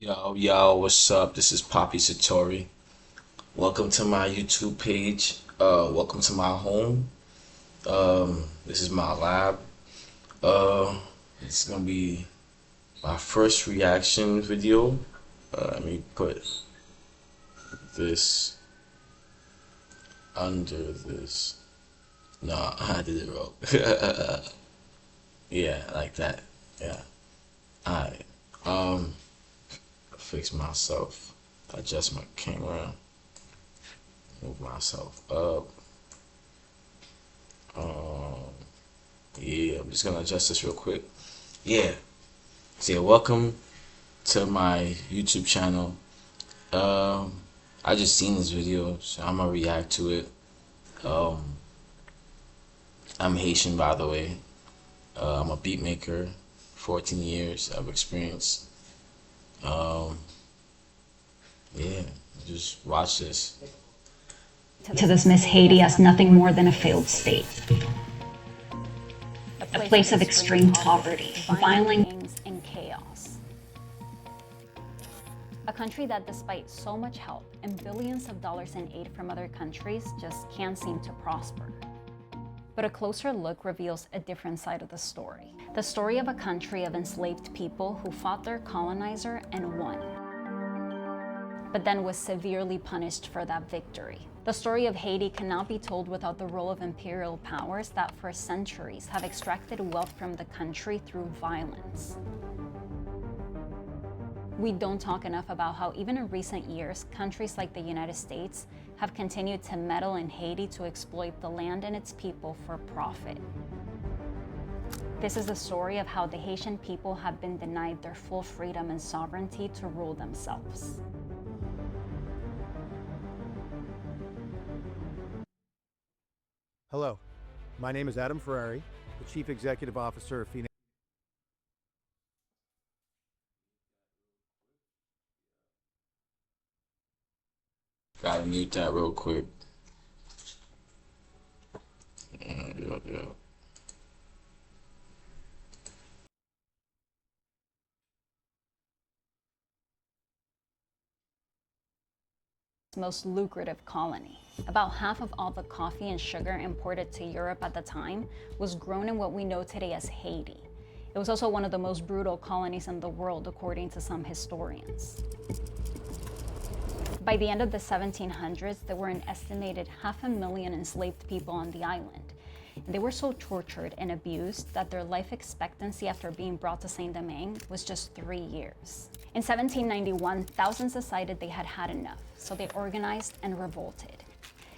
Yo, what's up? This is Poppy Satori. Welcome to my YouTube page. Welcome to my home. This is my lab. It's gonna be my first reaction video. Let me put this under this. No, I did it wrong. Yeah, like that. Yeah. Alright. Um, Fix myself. Adjust my camera. Move myself up. Um, yeah, I'm just gonna adjust this real quick. Yeah. So yeah, welcome to my YouTube channel. Um, I just seen this video, so I'm gonna react to it. Um, I'm Haitian, by the way. I'm a beat maker, 14 years of experience. Um, yeah, just watch this. To dismiss Haiti as nothing more than a failed state, a place of extreme poverty, violence, and chaos. A country that, despite so much help and billions of dollars in aid from other countries, just can't seem to prosper. But a closer look reveals a different side of the story. The story of a country of enslaved people who fought their colonizer and won, but then was severely punished for that victory. The story of Haiti cannot be told without the role of imperial powers that for centuries have extracted wealth from the country through violence. We don't talk enough about how even in recent years, countries like the United States have continued to meddle in Haiti to exploit the land and its people for profit. This is the story of how the Haitian people have been denied their full freedom and sovereignty to rule themselves. Hello, my name is Adam Ferrari, the Chief Executive Officer of Phoenix. Gotta mute that real quick. Yeah. Most lucrative colony. About half of all the coffee and sugar imported to Europe at the time was grown in what we know today as Haiti. It was also one of the most brutal colonies in the world, according to some historians. By the end of the 1700s, there were an estimated 500,000 enslaved people on the island. And they were so tortured and abused that their life expectancy after being brought to Saint-Domingue was just 3 years. In 1791, thousands decided they had had enough, so they organized and revolted.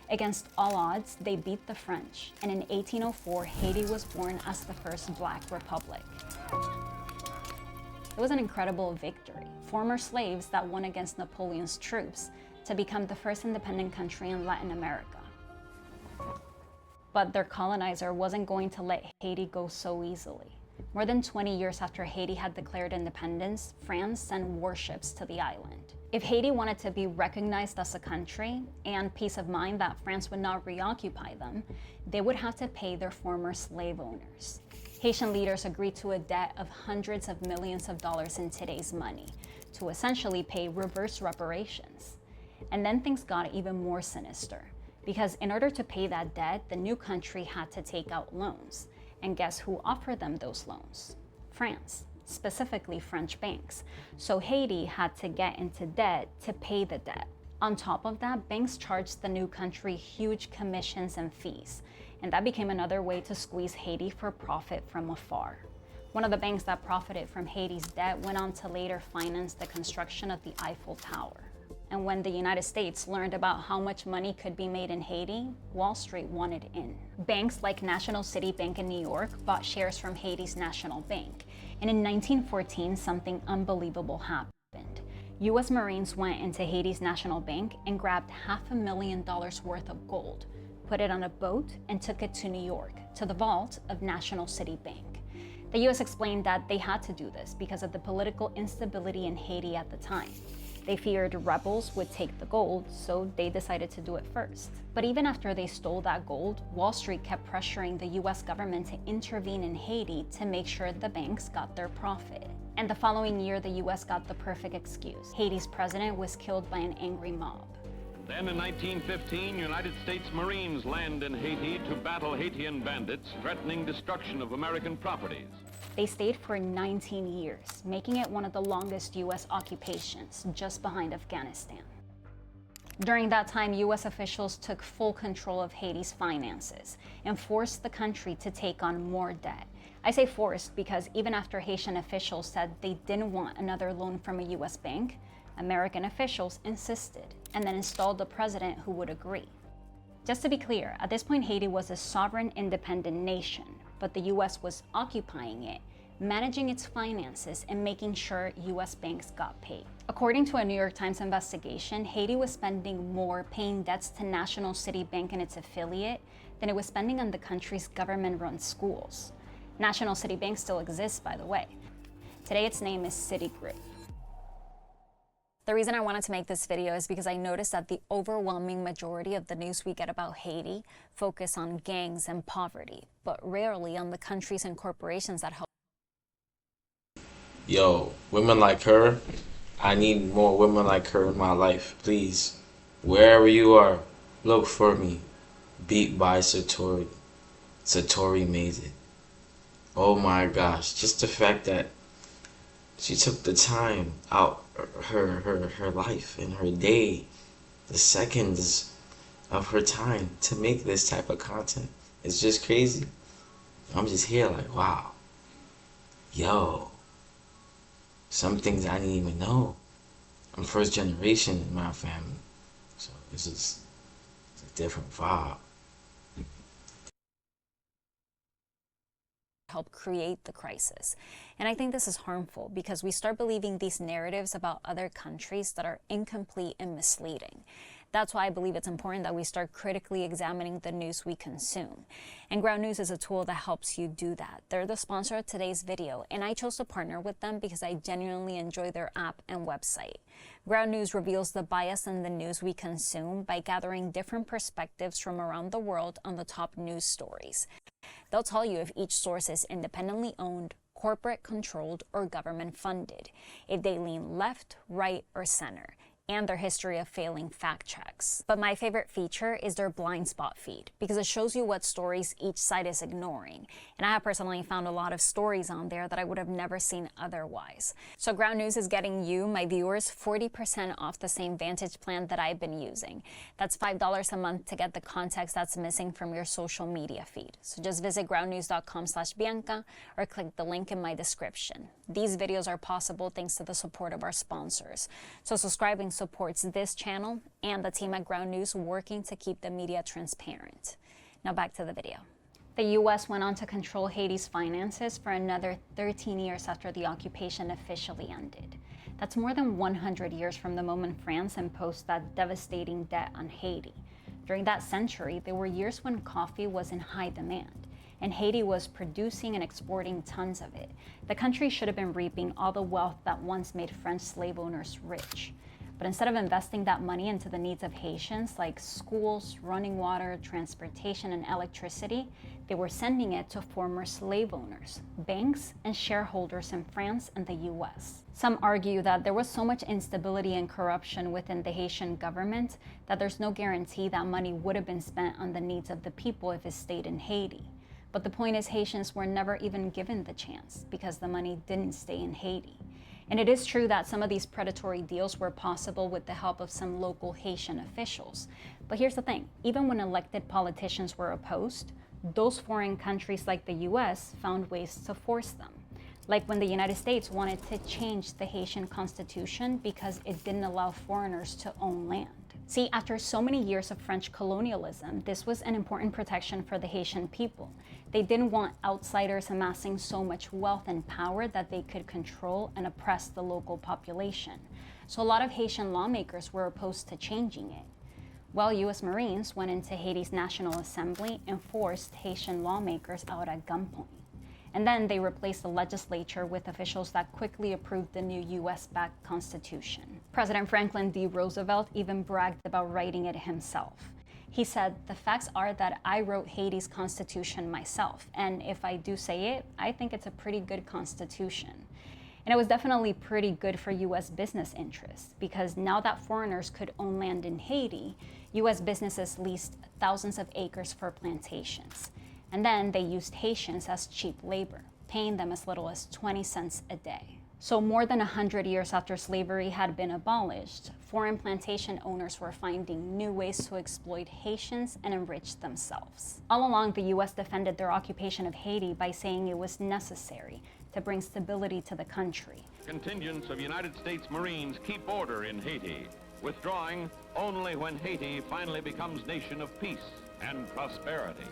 Against all odds, they beat the French, and in 1804, Haiti was born as the first Black republic. It was an incredible victory. Former slaves that won against Napoleon's troops to become the first independent country in Latin America. But their colonizer wasn't going to let Haiti go so easily. More than 20 years after Haiti had declared independence, France sent warships to the island. If Haiti wanted to be recognized as a country and peace of mind that France would not reoccupy them, they would have to pay their former slave owners. Haitian leaders agreed to a debt of hundreds of millions of dollars in today's money to essentially pay reverse reparations. And then things got even more sinister, because in order to pay that debt, the new country had to take out loans. And guess who offered them those loans? France, specifically French banks. So Haiti had to get into debt to pay the debt. On top of that, banks charged the new country huge commissions and fees, and that became another way to squeeze Haiti for profit from afar. One of the banks that profited from Haiti's debt went on to later finance the construction of the Eiffel Tower. And when the United States learned about how much money could be made in Haiti, Wall Street wanted in. Banks like National City Bank in New York bought shares from Haiti's National Bank. And in 1914, something unbelievable happened. US Marines went into Haiti's National Bank and grabbed $500,000 worth of gold, put it on a boat, and took it to New York, to the vault of National City Bank. The US explained that they had to do this because of the political instability in Haiti at the time. They feared rebels would take the gold, so they decided to do it first. But even after they stole that gold, Wall Street kept pressuring the US government to intervene in Haiti to make sure the banks got their profit. And the following year, the US got the perfect excuse. Haiti's president was killed by an angry mob. Then in 1915, United States Marines land in Haiti to battle Haitian bandits threatening destruction of American properties. They stayed for 19 years, making it one of the longest US occupations, just behind Afghanistan. During that time, US officials took full control of Haiti's finances and forced the country to take on more debt. I say forced because even after Haitian officials said they didn't want another loan from a US bank, American officials insisted and then installed a president who would agree. Just to be clear, at this point Haiti was a sovereign independent nation, but the US was occupying it, managing its finances and making sure US banks got paid. According to a New York Times investigation, Haiti was spending more paying debts to National City Bank and its affiliate than it was spending on the country's government-run schools. National City Bank still exists, by the way. Today its name is Citigroup. The reason I wanted to make this video is because I noticed that the overwhelming majority of the news we get about Haiti focus on gangs and poverty, but rarely on the countries and corporations that help. Yo, women like her, I need more women like her in my life. Please, wherever you are, look for me. Beat by Satori. Satori made it. Oh my gosh, just the fact that she took the time out her life and her day, the seconds of her time to make this type of content. It's just crazy. I'm just here like, wow. Yo. Some things I didn't even know. I'm first generation in my family. So it's a different vibe. Help create the crisis. And I think this is harmful because we start believing these narratives about other countries that are incomplete and misleading. That's why I believe it's important that we start critically examining the news we consume. And Ground News is a tool that helps you do that. They're the sponsor of today's video, and I chose to partner with them because I genuinely enjoy their app and website. Ground News reveals the bias in the news we consume by gathering different perspectives from around the world on the top news stories. They'll tell you if each source is independently owned, corporate controlled, or government funded, if they lean left, right, or center, and their history of failing fact checks. But my favorite feature is their blind spot feed, because it shows you what stories each side is ignoring. And I have personally found a lot of stories on there that I would have never seen otherwise. So Ground News is getting you, my viewers, 40% off the same Vantage plan that I've been using. That's $5 a month to get the context that's missing from your social media feed. So just visit groundnews.com/Bianca or click the link in my description. These videos are possible thanks to the support of our sponsors. So subscribing supports this channel and the team at Ground News working to keep the media transparent. Now back to the video. The US went on to control Haiti's finances for another 13 years after the occupation officially ended. That's more than 100 years from the moment France imposed that devastating debt on Haiti. During that century, there were years when coffee was in high demand, and Haiti was producing and exporting tons of it. The country should have been reaping all the wealth that once made French slave owners rich. But instead of investing that money into the needs of Haitians, like schools, running water, transportation, and electricity, they were sending it to former slave owners, banks, and shareholders in France and the US. Some argue that there was so much instability and corruption within the Haitian government that there's no guarantee that money would have been spent on the needs of the people if it stayed in Haiti. But the point is, Haitians were never even given the chance because the money didn't stay in Haiti. And it is true that some of these predatory deals were possible with the help of some local Haitian officials. But here's the thing, even when elected politicians were opposed, those foreign countries like the US found ways to force them. Like when the United States wanted to change the Haitian constitution because it didn't allow foreigners to own land. See, after so many years of French colonialism, this was an important protection for the Haitian people. They didn't want outsiders amassing so much wealth and power that they could control and oppress the local population. So a lot of Haitian lawmakers were opposed to changing it. Well, US Marines went into Haiti's National Assembly and forced Haitian lawmakers out at gunpoint. And then they replaced the legislature with officials that quickly approved the new US-backed constitution. President Franklin D. Roosevelt even bragged about writing it himself. He said, "The facts are that I wrote Haiti's constitution myself, and if I do say it, I think it's a pretty good constitution." And it was definitely pretty good for US business interests because now that foreigners could own land in Haiti, US businesses leased thousands of acres for plantations. And then they used Haitians as cheap labor, paying them as little as 20 cents a day. So more than 100 years after slavery had been abolished, foreign plantation owners were finding new ways to exploit Haitians and enrich themselves. All along, the US defended their occupation of Haiti by saying it was necessary to bring stability to the country. Contingents of United States Marines keep order in Haiti, withdrawing only when Haiti finally becomes nation of peace and prosperity.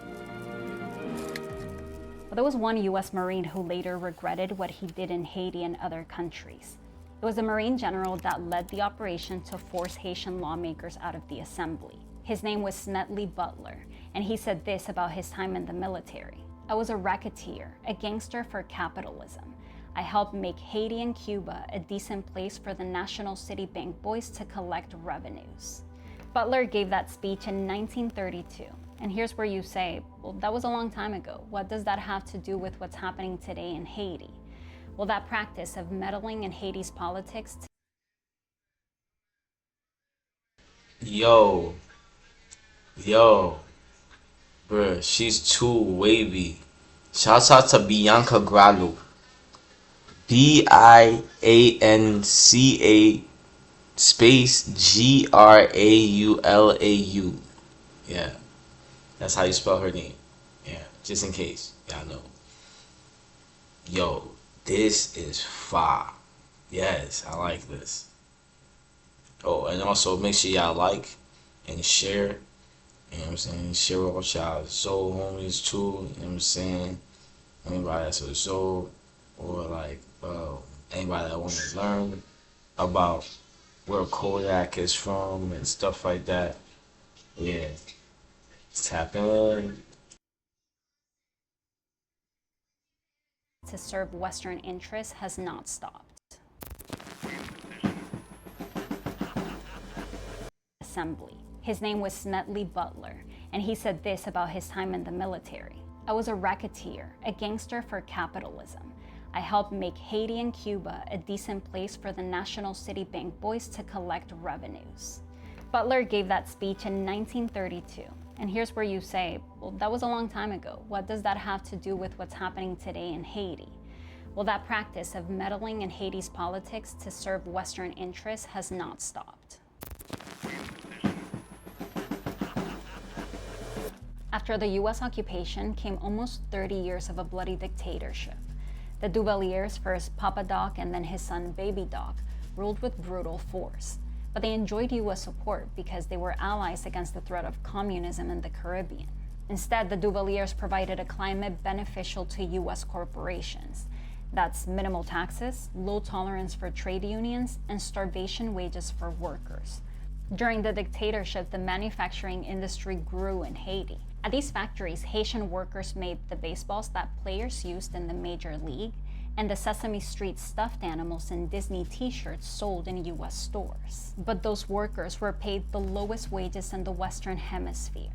But there was one US Marine who later regretted what he did in Haiti and other countries. It was the Marine general that led the operation to force Haitian lawmakers out of the assembly. His name was Smedley Butler, and he said this about his time in the military. "I was a racketeer, a gangster for capitalism. I helped make Haiti and Cuba a decent place for the National City Bank boys to collect revenues." Butler gave that speech in 1932. And here's where you say, well, that was a long time ago. What does that have to do with what's happening today in Haiti? Well, that practice of meddling in Haiti's politics. Yo, bruh, she's too wavy. Shouts out to Bianca Graulau. Bianca space Graulau. Yeah. That's how you spell her name. Yeah, just in case y'all know. Yo, this is fire. Yes, I like this. Oh, and also make sure y'all like and share. You know what I'm saying? Share with y'all soul homies too. You know what I'm saying? Anybody that's a soul or like anybody that wants to learn about where Kodak is from and stuff like that. Yeah. Tap in. To serve Western interests has not stopped. Assembly. His name was Smedley Butler, and he said this about his time in the military. "I was a racketeer, a gangster for capitalism. I helped make Haiti and Cuba a decent place for the National City Bank boys to collect revenues." Butler gave that speech in 1932. And here's where you say, well, that was a long time ago. What does that have to do with what's happening today in Haiti? Well, that practice of meddling in Haiti's politics to serve Western interests has not stopped. After the US occupation came almost 30 years of a bloody dictatorship. The Duvaliers, first Papa Doc and then his son Baby Doc, ruled with brutal force. But they enjoyed US support because they were allies against the threat of communism in the Caribbean. Instead, the Duvaliers provided a climate beneficial to US corporations. That's minimal taxes, low tolerance for trade unions, and starvation wages for workers. During the dictatorship, the manufacturing industry grew in Haiti. At these factories, Haitian workers made the baseballs that players used in the Major League, and the Sesame Street stuffed animals and Disney t-shirts sold in US stores. But those workers were paid the lowest wages in the Western Hemisphere.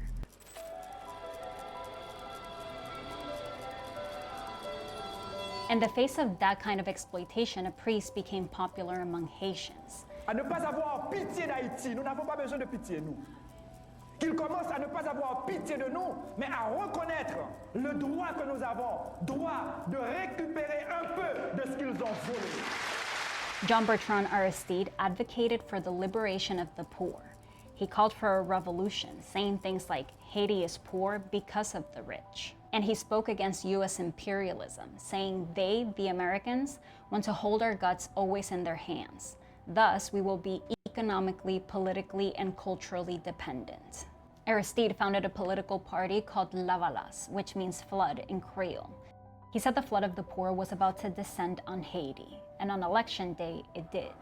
In the face of that kind of exploitation, a priest became popular among Haitians. À ne pas avoir pitié d'Haïti, nous n'avons pas besoin de pitié, nous. Qu'ils commencent à ne pas avoir pitié de nous, mais à reconnaître le droit que nous avons, droit de récupérer un peu de ce qu'ils ont volé. Jean-Bertrand Aristide advocated for the liberation of the poor. He called for a revolution, saying things like, Haiti is poor because of the rich. And he spoke against US imperialism, saying they, the Americans, want to hold our guts always in their hands. Thus, we will be economically, politically, and culturally dependent. Aristide founded a political party called Lavalas, which means flood in Creole. He said the flood of the poor was about to descend on Haiti, and on election day, it did.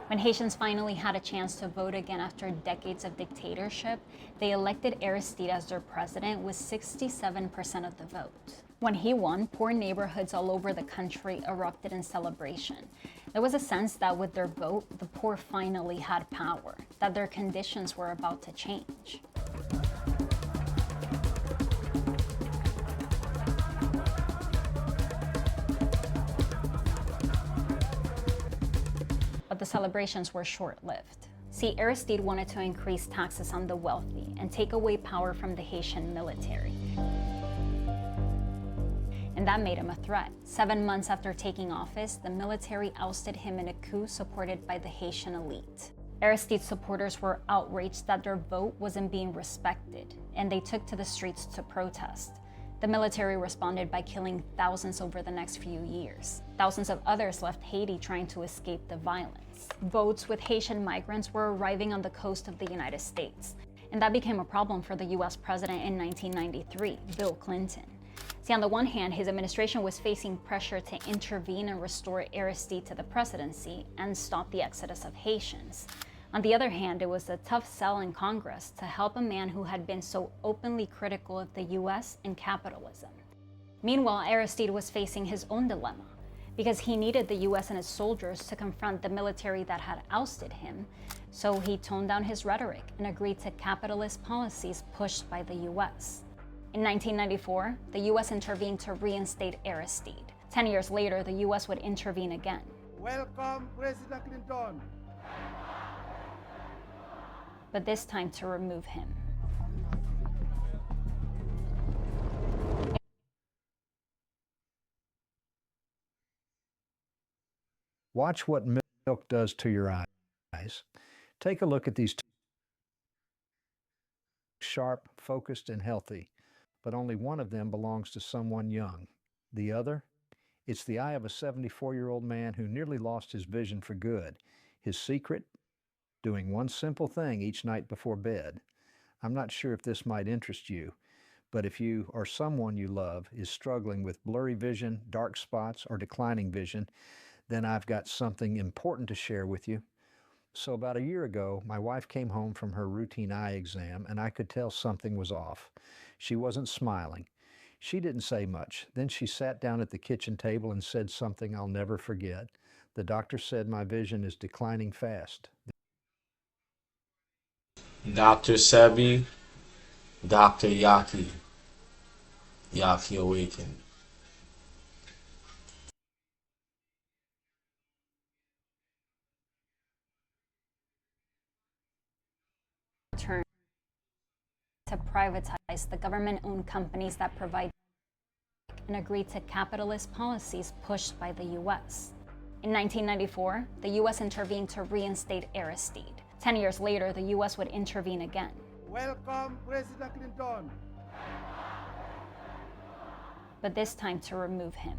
When Haitians finally had a chance to vote again after decades of dictatorship, they elected Aristide as their president with 67% of the vote. When he won, poor neighborhoods all over the country erupted in celebration. There was a sense that with their vote, the poor finally had power, that their conditions were about to change. But the celebrations were short-lived. See, Aristide wanted to increase taxes on the wealthy and take away power from the Haitian military. And that made him a threat. 7 months after taking office, the military ousted him in a coup supported by the Haitian elite. Aristide's supporters were outraged that their vote wasn't being respected, and they took to the streets to protest. The military responded by killing thousands over the next few years. Thousands of others left Haiti trying to escape the violence. Boats with Haitian migrants were arriving on the coast of the United States, and that became a problem for the US president in 1993, Bill Clinton. See, on the one hand, his administration was facing pressure to intervene and restore Aristide to the presidency and stop the exodus of Haitians. On the other hand, it was a tough sell in Congress to help a man who had been so openly critical of the US and capitalism. Meanwhile, Aristide was facing his own dilemma, because he needed the US and its soldiers to confront the military that had ousted him, so he toned down his rhetoric and agreed to capitalist policies pushed by the US. In 1994, the US intervened to reinstate Aristide. 10 years later, the US would intervene again. Welcome, President Clinton. But this time to remove him. Watch what milk does to your eyes. Take a look at these two. Sharp, focused, and healthy. But only one of them belongs to someone young. The other? It's the eye of a 74-year-old man who nearly lost his vision for good. His secret? Doing one simple thing each night before bed. I'm not sure if this might interest you, but if you or someone you love is struggling with blurry vision, dark spots, or declining vision, then I've got something important to share with you. So about a year ago, my wife came home from her routine eye exam, and I could tell something was off. She wasn't smiling. She didn't say much. Then she sat down at the kitchen table and said something I'll never forget. The doctor said my vision is declining fast. Dr. Sebi, Dr. Yaki. Yaki awakened. Turn to privatize the government-owned companies that provide and agree to capitalist policies pushed by the US. In 1994, the US intervened to reinstate Aristide. 10 years later, the US would intervene again. Welcome, President Clinton. But this time to remove him.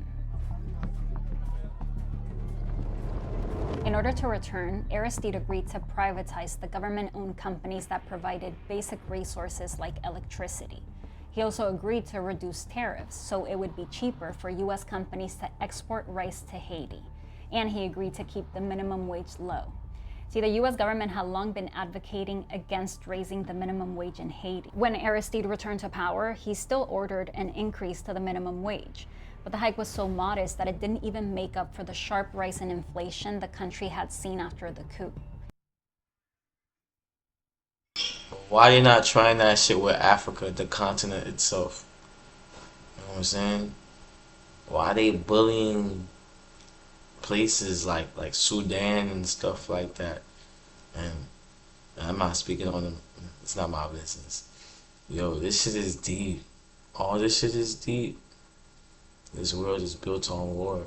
In order to return, Aristide agreed to privatize the government-owned companies that provided basic resources like electricity. He also agreed to reduce tariffs so it would be cheaper for US companies to export rice to Haiti. And he agreed to keep the minimum wage low. See, the US government had long been advocating against raising the minimum wage in Haiti. When Aristide returned to power, he still ordered an increase to the minimum wage. But the hike was so modest that it didn't even make up for the sharp rise in inflation the country had seen after the coup. Why they not trying that shit with Africa, the continent itself? You know what I'm saying? Why they bullying places like Sudan and stuff like that? And I'm not speaking on them. It's not my business. Yo, this shit is deep. All this shit is deep. This world is built on war.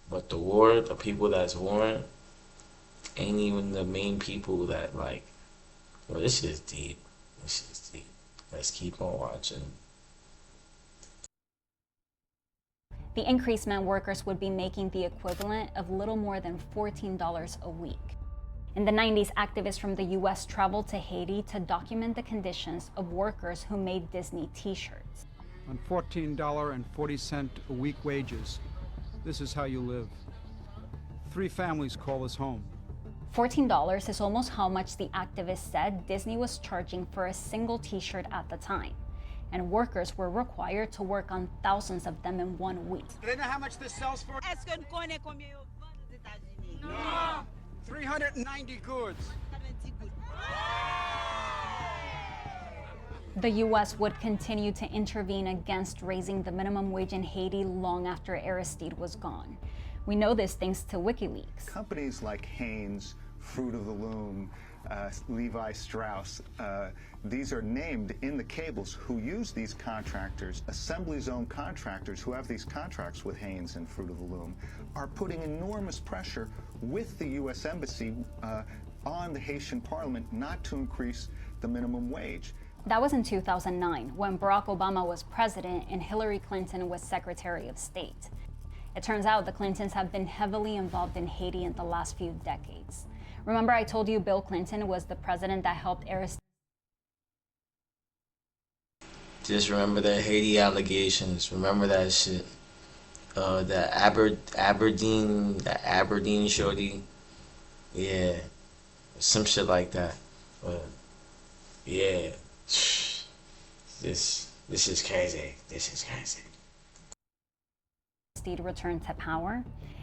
But the war, the people that's warring, ain't even the main people that like, well, this shit is deep. This shit is deep. Let's keep on watching. The increase meant workers would be making the equivalent of little more than $14 a week. In the 90s, activists from the US traveled to Haiti to document the conditions of workers who made Disney t-shirts. On $14.40 a week wages, this is how you live. 3 families call this home. $14 is almost how much the activists said Disney was charging for a single t-shirt at the time. And workers were required to work on thousands of them in 1 week. Do they know how much this sells for? Est-ce que nous connaissons combien ils vendent aux États-Unis? No. 390 goods. The US would continue to intervene against raising the minimum wage in Haiti long after Aristide was gone. We know this thanks to WikiLeaks. Companies like Haynes, Fruit of the Loom, Levi Strauss, these are named in the cables who use these contractors. Assembly zone contractors who have these contracts with Haynes and Fruit of the Loom are putting enormous pressure with the U.S. Embassy on the Haitian Parliament not to increase the minimum wage. That was in 2009, when Barack Obama was president and Hillary Clinton was Secretary of State. It turns out the Clintons have been heavily involved in Haiti in the last few decades. Remember I told you Bill Clinton was the president that helped Aristide? Just remember the Haiti allegations. Remember that shit. The Aberdeen shorty. Yeah, some shit like that. But yeah, this is crazy. This is crazy. Aristide returned to power,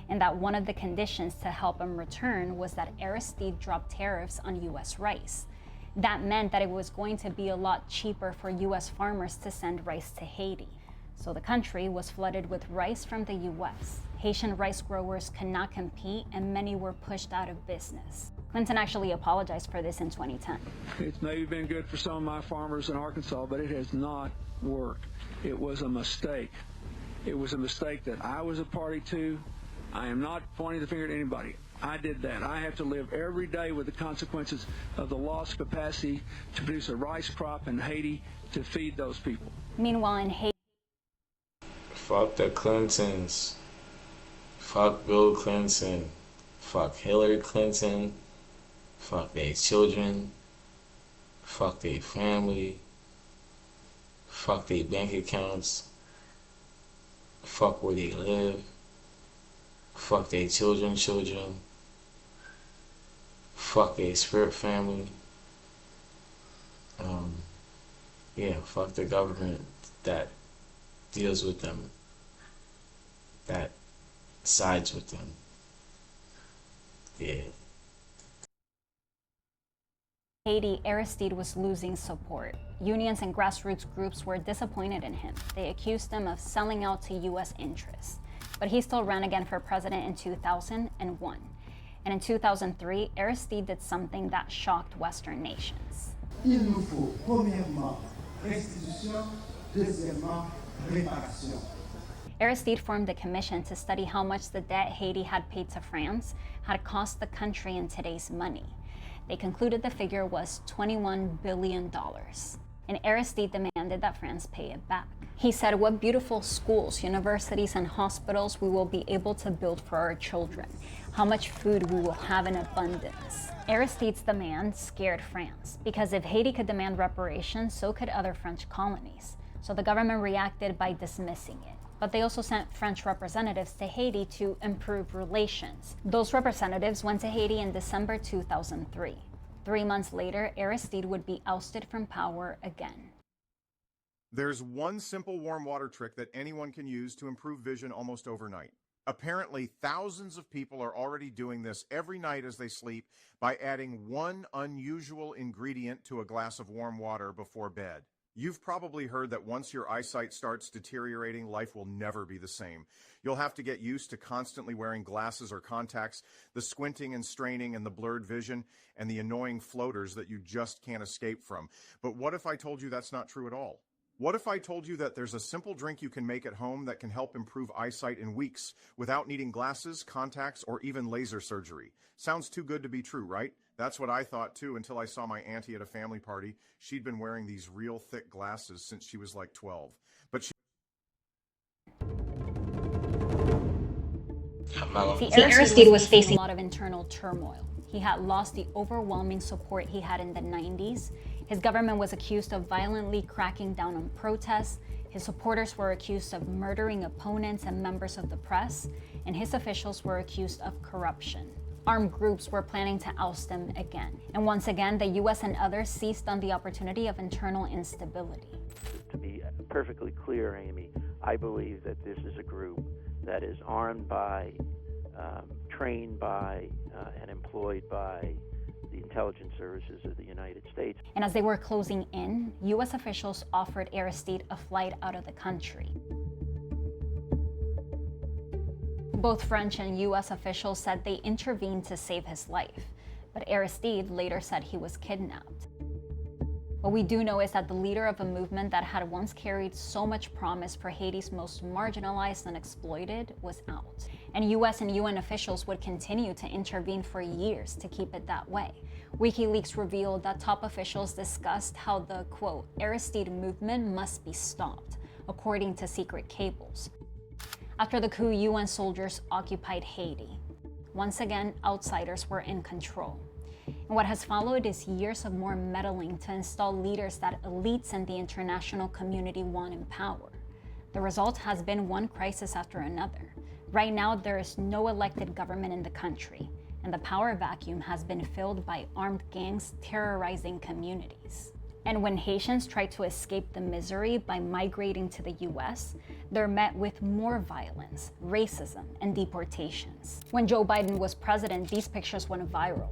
and that one of the conditions to help him return was that Aristide dropped tariffs on U.S. rice. That meant that it was going to be a lot cheaper for U.S. farmers to send rice to Haiti. So the country was flooded with rice from the U.S. Haitian rice growers could not compete, and many were pushed out of business. Clinton actually apologized for this in 2010. It's maybe been good for some of my farmers in Arkansas, but it has not worked. It was a mistake. It was a mistake that I was a party to. I am not pointing the finger at anybody. I did that. I have to live every day with the consequences of the lost capacity to produce a rice crop in Haiti to feed those people. Meanwhile, in Haiti, Fuck the Clintons. Fuck Bill Clinton. Fuck Hillary Clinton. Fuck their children. Fuck their family. Fuck their bank accounts. Fuck where they live. Fuck their children. Fuck their spirit family. Yeah, fuck the government that deals with them, that sides with them. Yeah. Haiti, Aristide was losing support. Unions and grassroots groups were disappointed in him. They accused him of selling out to U.S. interests. But he still ran again for president in 2001. And in 2003, Aristide did something that shocked Western nations. Il nous faut, premièrement, restitution, deuxièmement, réparation. Aristide formed a commission to study how much the debt Haiti had paid to France had cost the country in today's money. They concluded the figure was $21 billion. And Aristide demanded that France pay it back. He said, what beautiful schools, universities, and hospitals we will be able to build for our children. How much food we will have in abundance. Aristide's demand scared France, because if Haiti could demand reparations, so could other French colonies. So the government reacted by dismissing it. But they also sent French representatives to Haiti to improve relations. Those representatives went to Haiti in December 2003. 3 months later, Aristide would be ousted from power again. There's one simple warm water trick that anyone can use to improve vision almost overnight. Apparently, thousands of people are already doing this every night as they sleep by adding one unusual ingredient to a glass of warm water before bed. You've probably heard that once your eyesight starts deteriorating, life will never be the same. You'll have to get used to constantly wearing glasses or contacts, the squinting and straining and the blurred vision, and the annoying floaters that you just can't escape from. But what if I told you that's not true at all? What if I told you that there's a simple drink you can make at home that can help improve eyesight in weeks without needing glasses, contacts, or even laser surgery? Sounds too good to be true, right? That's what I thought too until I saw my auntie at a family party. She'd been wearing these real thick glasses since she was like 12. But she... See, Aristide was facing a lot of internal turmoil. He had lost the overwhelming support he had in the 90s. His government was accused of violently cracking down on protests. His supporters were accused of murdering opponents and members of the press, and his officials were accused of corruption. Armed groups were planning to oust him again. And once again, the US and others seized on the opportunity of internal instability. To be perfectly clear, Amy, I believe that this is a group that is armed by, trained by, and employed by the intelligence services of the United States. And as they were closing in, US officials offered Aristide a flight out of the country. Both French and US officials said they intervened to save his life, but Aristide later said he was kidnapped. What we do know is that the leader of a movement that had once carried so much promise for Haiti's most marginalized and exploited was out. And US and UN officials would continue to intervene for years to keep it that way. WikiLeaks revealed that top officials discussed how the, quote, Aristide movement must be stopped, according to secret cables. After the coup, UN soldiers occupied Haiti. Once again, outsiders were in control. And what has followed is years of more meddling to install leaders that elites and the international community want in power. The result has been one crisis after another. Right now, there is no elected government in the country, and the power vacuum has been filled by armed gangs terrorizing communities. And when Haitians try to escape the misery by migrating to the US, they're met with more violence, racism, and deportations. When Joe Biden was president, these pictures went viral.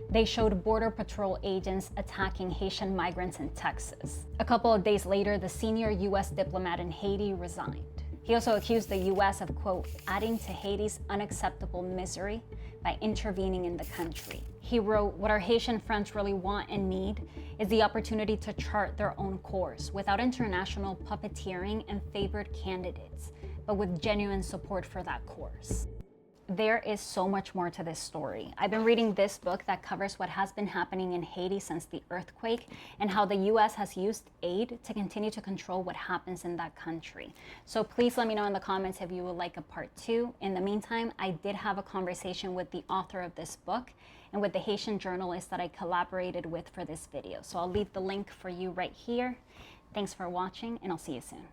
They showed Border Patrol agents attacking Haitian migrants in Texas. A couple of days later, the senior US diplomat in Haiti resigned. He also accused the US of, quote, adding to Haiti's unacceptable misery by intervening in the country. He wrote, what our Haitian friends really want and need is the opportunity to chart their own course without international puppeteering and favored candidates, but with genuine support for that course. There is so much more to this story. I've been reading this book that covers what has been happening in Haiti since the earthquake and how the US has used aid to continue to control what happens in that country. So please let me know in the comments if you would like a part 2. In the meantime, I did have a conversation with the author of this book and with the Haitian journalist that I collaborated with for this video. So I'll leave the link for you right here. Thanks for watching, and I'll see you soon.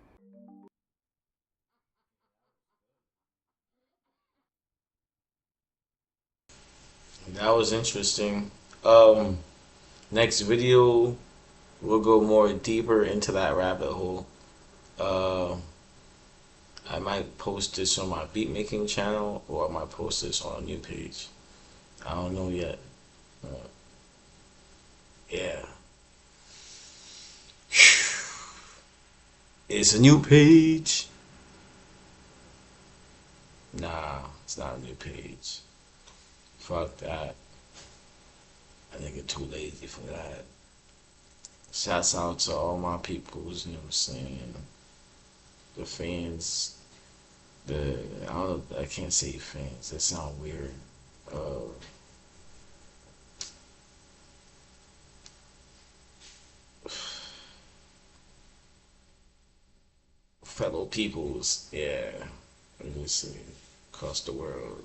That was interesting. Next video, we'll go more deeper into that rabbit hole. I might post this on my beat making channel, or I might post this on a new page. I don't know yet. Yeah. It's a new page. Nah, it's not a new page. Fuck that. I think I'm too lazy for that. Shouts out to all my peoples, you know what I'm saying? The fans, I can't say fans, that sound weird. Fellow peoples, yeah. Let me see, across the world.